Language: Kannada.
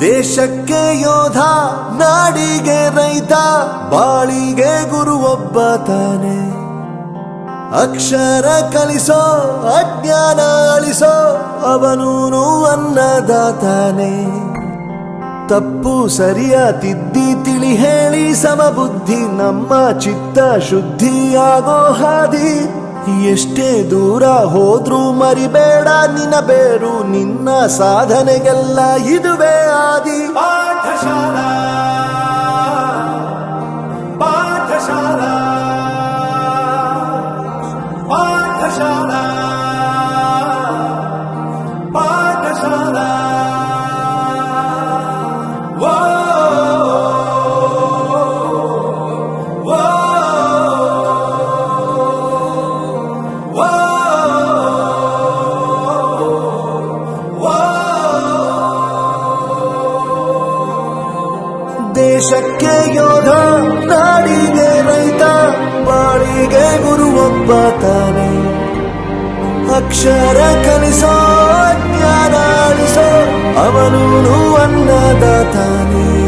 ದೇಶಕ್ಕೆ ಯೋಧ, ನಾಡಿಗೆ ರೈತ, ಬಾಳಿಗೆ ಗುರು ಒಬ್ಬ ತಾನೆ. ಅಕ್ಷರ ಕಲಿಸೋ, ಅಜ್ಞಾನ ಅಳಿಸೋ, ಅವನೂನು ಅನ್ನದಾತಾನೆ. ತಪ್ಪು ಸರಿಯ ತಿದ್ದಿ ತಿಳಿ ಹೇಳಿ ಸಮಬುದ್ಧಿ ನಮ್ಮ ಚಿತ್ತ ಶುದ್ಧಿಯಾಗೋ ಹಾದಿ. ಎಷ್ಟೇ ದೂರ ಹೋದ್ರೂ ಮರಿಬೇಡ ನಿನ್ನ ಬೇರು, ನಿನ್ನ ಸಾಧನೆಗೆಲ್ಲ ಇದುವೇ ಆದಿ. ಪಾಠಶಾಲಾ ಪಾಠಶಾಲಾ ಪಾಠಶಾಲಾ ಪಾಠಶಾಲಾ. ದೇಶಕ್ಕೆ ಯೋಧ, ನಾಡಿಗೆ ರೈತ, ಬಾಳಿಗೆ ಗುರು ಒಬ್ಬ ತಾನೆ. ಅಕ್ಷರ ಕಲಿಸೋ, ಜ್ಞಾನ ಅಳಿಸೋ, ಅವನೂನು ಅನ್ನದಾತಾನೆ.